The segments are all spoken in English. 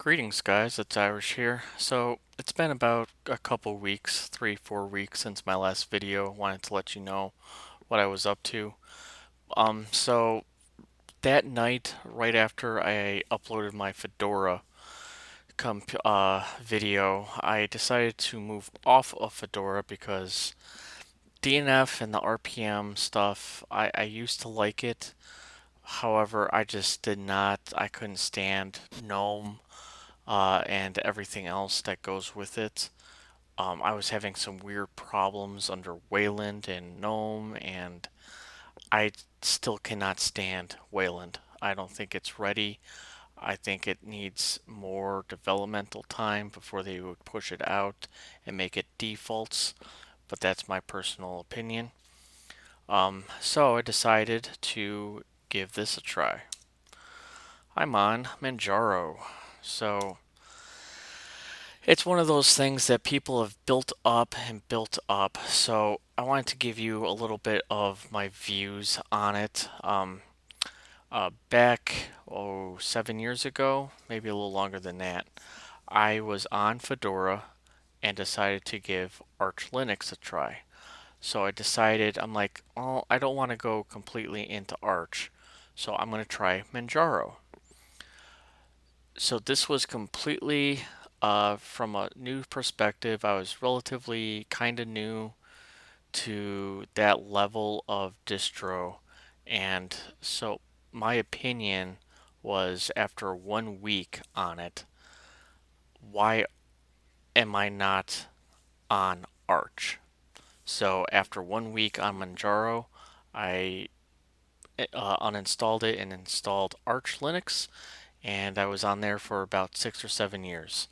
Greetings, guys. It's Irish here. So, it's been about a couple weeks, 3, 4 weeks since my last video. Wanted to let you know what I was up to. So that night, right after I uploaded my Fedora video, I decided to move off of Fedora because DNF and the RPM stuff, I used to like it. However, I just did not, I couldn't stand GNOME and everything else that goes with it. I was having some weird problems under Wayland and GNOME, and I still cannot stand Wayland. I don't think it's ready. I think it needs more developmental time before they would push it out and make it defaults, but that's my personal opinion. So I decided to give this a try. I'm on Manjaro. So it's one of those things that people have built up and built up. So I wanted to give you a little bit of my views on it. Back, 7 years ago, maybe a little longer than that, I was on Fedora and decided to give Arch Linux a try. So I decided, I'm like, oh, I don't want to go completely into Arch, so I'm going to try Manjaro. So this was completely from a new perspective. I was relatively kind of new to that level of distro, and so my opinion was after 1 week on it, why am I not on Arch? So after 1 week on Manjaro, I uninstalled it and installed Arch Linux, and I was on there for about 6 or 7 years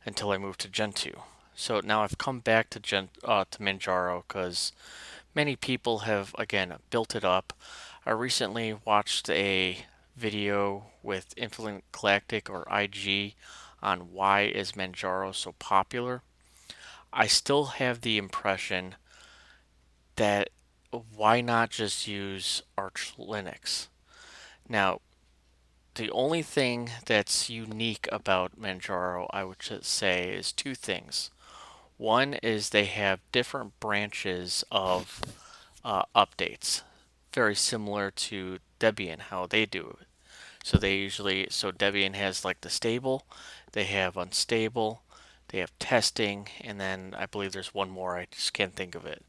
until I moved to Gentoo. So now I've come back to Manjaro because many people have again built it up. I recently watched a video with Infinite Galactic or IG on why is Manjaro so popular. I still have the impression that why not just use Arch Linux? Now, the only thing that's unique about Manjaro, I would say, is two things. One is they have different branches of updates, very similar to Debian, how they do it. So Debian has like the stable, they have unstable, they have testing, and then I believe there's one more, I just can't think of it.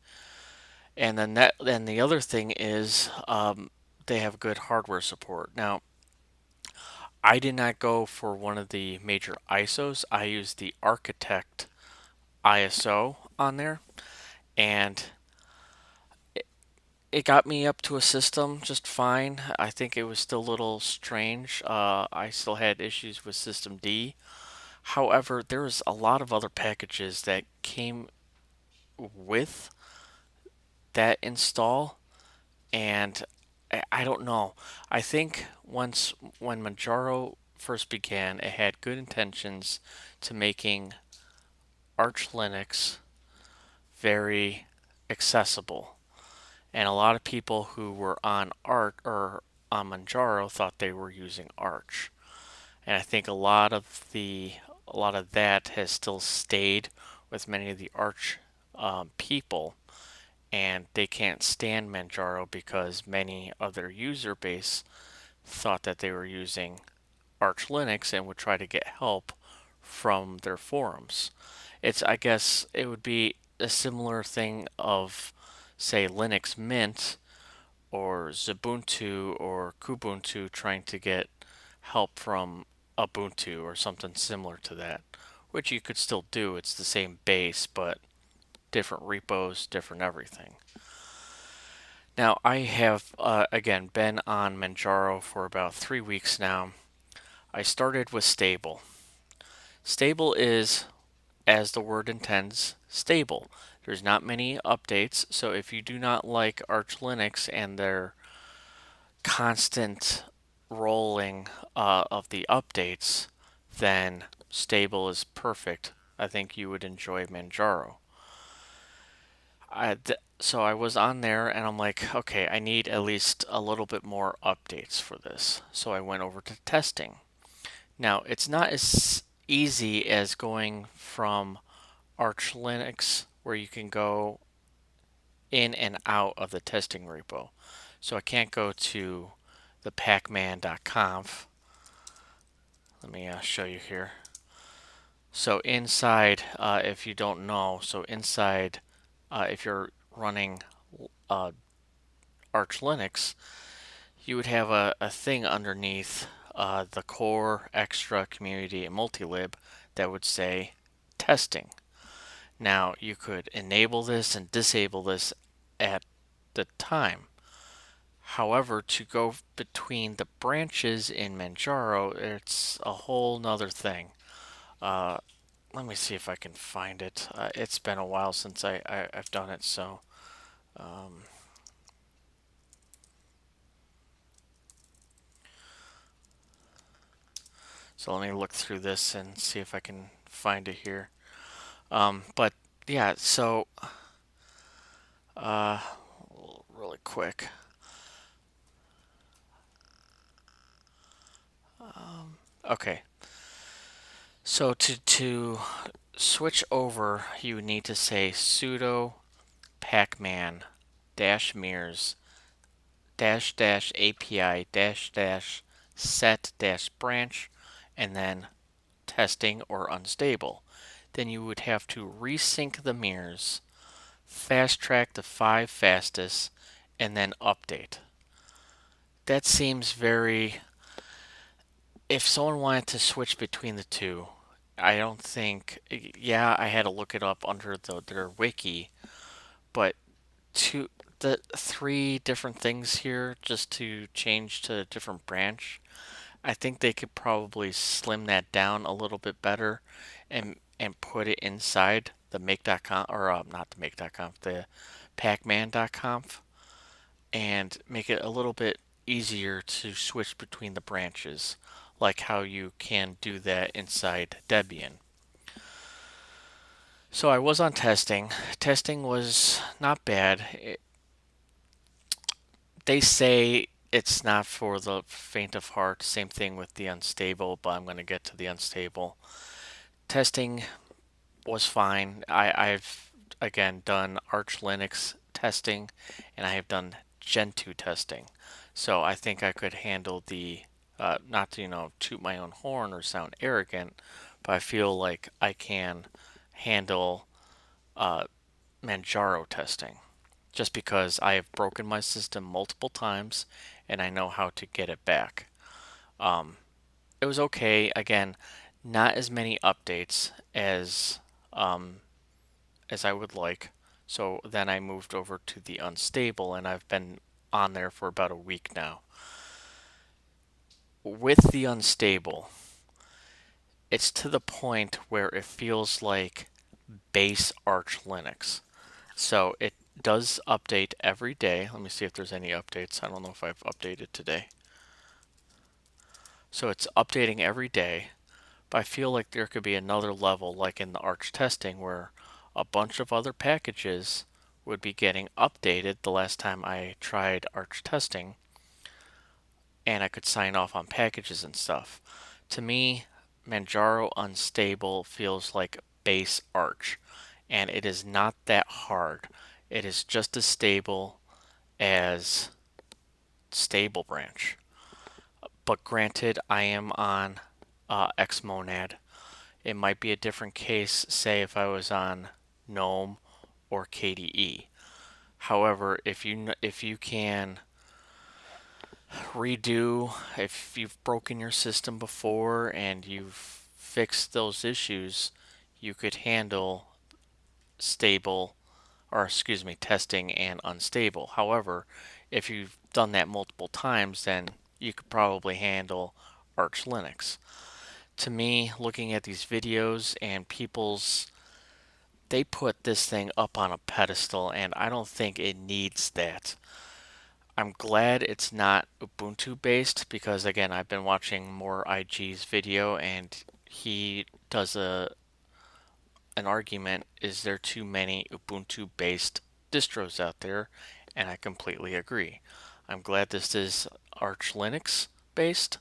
Then the other thing is they have good hardware support. Now, I did not go for one of the major ISOs. I used the Architect ISO on there, and it got me up to a system just fine. I think it was still a little strange. I still had issues with System D. However, there was a lot of other packages that came with that install, and I don't know. I think when Manjaro first began, it had good intentions to making Arch Linux very accessible. And a lot of people who were on Arch or on Manjaro thought they were using Arch. And I think a lot of that has still stayed with many of the Arch people, and they can't stand Manjaro because many of their user base thought that they were using Arch Linux and would try to get help from their forums. I guess it would be a similar thing of, say, Linux Mint or Xubuntu or Kubuntu trying to get help from Ubuntu or something similar to that, which you could still do. It's the same base, but different repos, different everything. Now, I have, again, been on Manjaro for about 3 weeks now. I started with stable. Stable is, as the word intends, stable. There's not many updates, so if you do not like Arch Linux and their constant rolling of the updates, then stable is perfect. I think you would enjoy Manjaro. So I was on there and I'm like, okay, I need at least a little bit more updates for this. So I went over to testing. Now, it's not as easy as going from Arch Linux, where you can go in and out of the testing repo. So I can't go to the pacman.conf. Let me show you here. So inside, if you don't know, so inside, if you're running uh, Arch Linux, you would have a thing underneath the core, extra, community, and multilib that would say testing. Now, you could enable this and disable this at the time. However, to go between the branches in Manjaro, it's a whole nother thing. Uh, Let me see if I can find it. It's been a while since I've done it, so um, let me look through this and see if I can find it here. But yeah, so uh, really quick. Okay, so to switch over, you need to say sudo pacman dash mirrors dash dash API dash dash set dash branch, and then testing or unstable. Then you would have to resync the mirrors, fast track the 5 fastest, and then update. That seems very. If someone wanted to switch between the two, I don't think. Yeah, I had to look it up under their wiki, but the 3 different things here just to change to a different branch, I think they could probably slim that down a little bit better and put it inside the make.conf, or not the make.conf, the pacman.conf, and make it a little bit easier to switch between the branches, like how you can do that inside Debian. So I was on testing. Testing was not bad. They say it's not for the faint of heart. Same thing with the unstable, but I'm going to get to the unstable. Testing was fine. I've again done Arch Linux testing, and I have done Gentoo testing. So I think I could handle the not to toot my own horn or sound arrogant, but I feel like I can handle uh, Manjaro testing just because I have broken my system multiple times and I know how to get it back. Um, it was okay. Again, not as many updates um, as I would like. So then I moved over to the unstable, and I've been on there for about a week now. With the unstable, it's to the point where it feels like base Arch Linux. So it does update every day. Let me see if there's any updates. I don't know if I've updated today. So it's updating every day, but I feel like there could be another level, like in the Arch testing, where a bunch of other packages would be getting updated the last time I tried Arch testing, and I could sign off on packages and stuff. To me, Manjaro Unstable feels like base Arch, and it is not that hard. It is just as stable as Stable Branch. But granted, I am on Xmonad. It might be a different case, say, if I was on GNOME or KDE. However, if you can redo, if you've broken your system before and you've fixed those issues, you could handle stable, or excuse me, testing and unstable. However, if you've done that multiple times, then you could probably handle Arch Linux. To me, looking at these videos and they put this thing up on a pedestal, and I don't think it needs that. I'm glad it's not Ubuntu based because, again, I've been watching more IG's video, and he does an argument: is there too many Ubuntu based distros out there? And I completely agree. I'm glad this is Arch Linux based,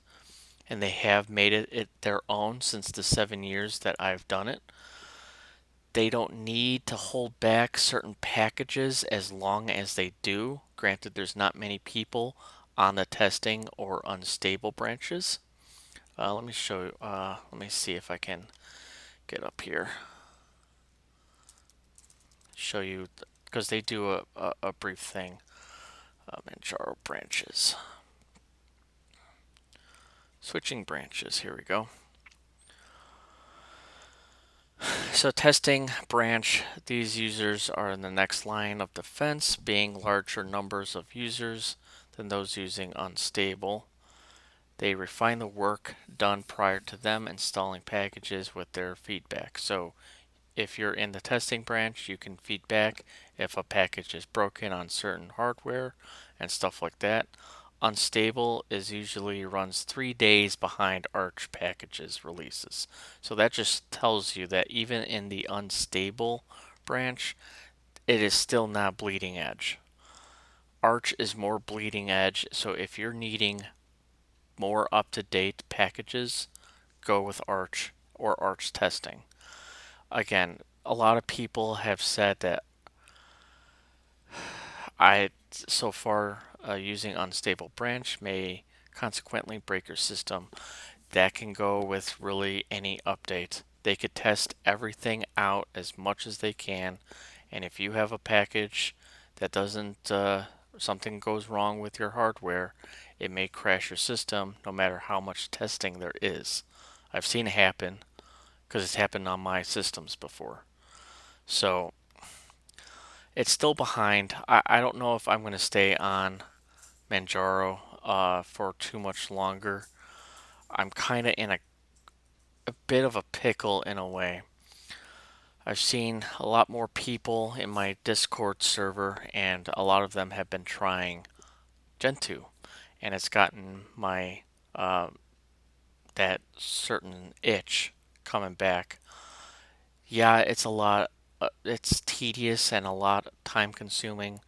and they have made it their own since the 7 years that I've done it. They don't need to hold back certain packages as long as they do. Granted, there's not many people on the testing or unstable branches. Let me show you. Let me see if I can get up here. Show you because they do a brief thing. Manjaro branches. Switching branches. Here we go. So testing branch, these users are in the next line of defense, being larger numbers of users than those using unstable. They refine the work done prior to them installing packages with their feedback. So if you're in the testing branch, you can feedback if a package is broken on certain hardware and stuff like that. Unstable is usually runs 3 days behind Arch packages releases. So that just tells you that even in the unstable branch, it is still not bleeding edge. Arch is more bleeding edge, so if you're needing more up-to-date packages, go with Arch or Arch testing. Again, a lot of people have said that I so far using unstable branch may consequently break your system. That can go with really any update. They could test everything out as much as they can, and if you have a package that doesn't, something goes wrong with your hardware, it may crash your system no matter how much testing there is. I've seen it happen because it's happened on my systems before. So it's still behind. I don't know if I'm going to stay on Manjaro for too much longer. I'm kind of in a bit of a pickle in a way. I've seen a lot more people in my Discord server, and a lot of them have been trying Gentoo, and it's gotten my uh, that certain itch coming back. Yeah, it's a lot. It's tedious and a lot time consuming,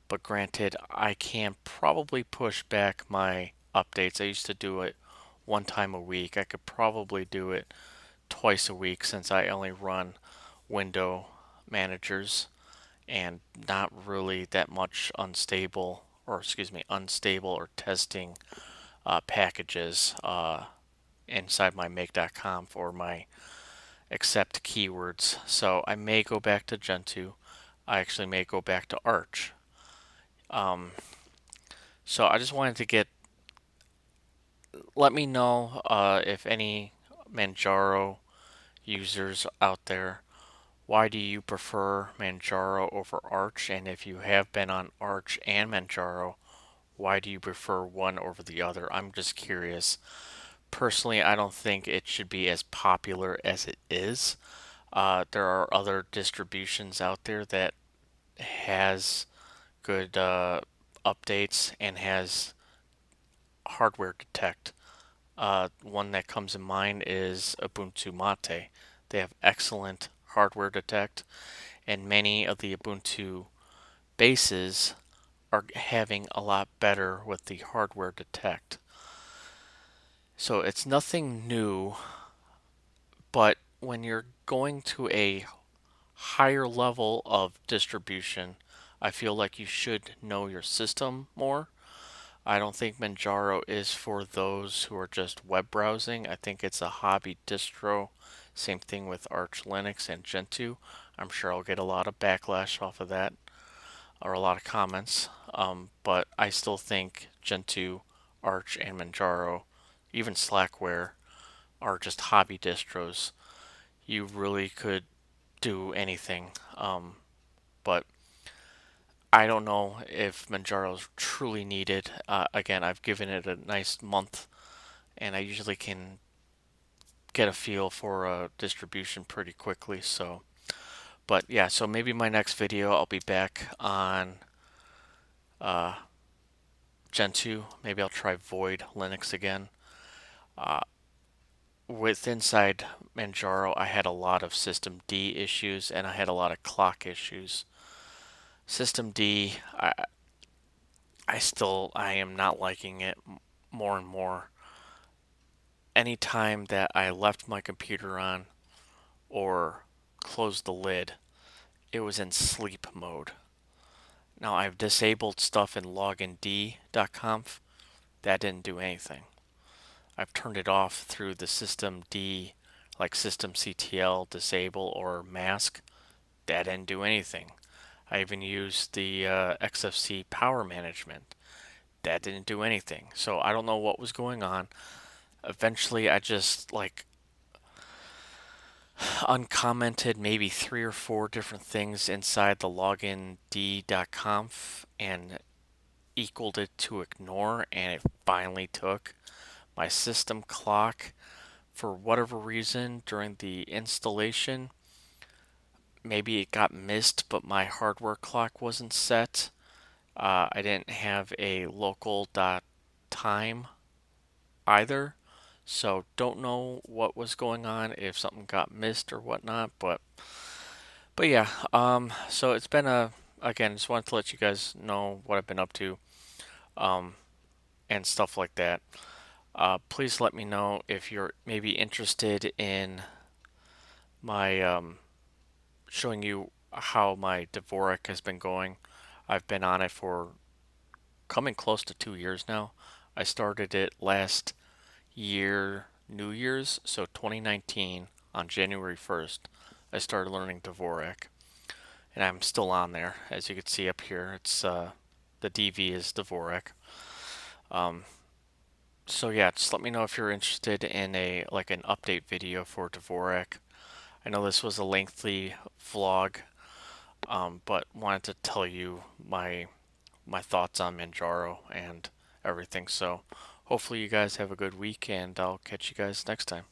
but granted, I can probably push back my updates. I used to do it 1 time a week. I could probably do it twice a week since I only run window managers and not really that much unstable or testing packages inside my make.conf or my accept keywords. So I may go back to Gentoo. I actually may go back to Arch. Um, so I just wanted to let me know if any Manjaro users out there, why do you prefer Manjaro over Arch? And if you have been on Arch and Manjaro, why do you prefer one over the other? I'm just curious. Personally, I don't think it should be as popular as it is. There are other distributions out there that has good updates and has hardware detect. One that comes in mind is Ubuntu Mate. They have excellent hardware detect, and many of the Ubuntu bases are having a lot better with the hardware detect. So it's nothing new, but when you're going to a higher level of distribution, I feel like you should know your system more. I don't think Manjaro is for those who are just web browsing. I think it's a hobby distro. Same thing with Arch Linux and Gentoo. I'm sure I'll get a lot of backlash off of that or a lot of comments. But I still think Gentoo, Arch, and Manjaro, even Slackware, are just hobby distros. You really could do anything. But I don't know if Manjaro is truly needed. Again, I've given it a nice month, and I usually can get a feel for a distribution pretty quickly. So, but yeah, so maybe my next video I'll be back on uh, Gentoo. Maybe I'll try Void Linux again. Uh, with inside Manjaro, I had a lot of System D issues and I had a lot of clock issues. System D, I am not liking it more and more. anytime that I left my computer on or closed the lid, it was in sleep mode. Now I've disabled stuff in login.d.conf. That didn't do anything. I've turned it off through the system D, like systemctl disable or mask. That didn't do anything. I even used the XFC power management. That didn't do anything. So I don't know what was going on. Eventually, I just like uncommented maybe 3 or 4 different things inside the login.d.conf and equaled it to ignore, and it finally took. My system clock, for whatever reason during the installation, maybe it got missed, but my hardware clock wasn't set. I didn't have a local dot time either, so don't know what was going on, if something got missed or whatnot. But yeah, so it's been a again, just wanted to let you guys know what I've been up to, um, and stuff like that. Please let me know if you're maybe interested in my showing you how my Dvorak has been going. I've been on it for coming close to 2 years now. I started it last year, New Year's, so 2019, on January 1st. I started learning Dvorak, and I'm still on there. As you can see up here, it's the DV is Dvorak. Um, so yeah, just let me know if you're interested in a like an update video for Dvorak. I know this was a lengthy vlog, but wanted to tell you my thoughts on Manjaro and everything. So hopefully you guys have a good week, and I'll catch you guys next time.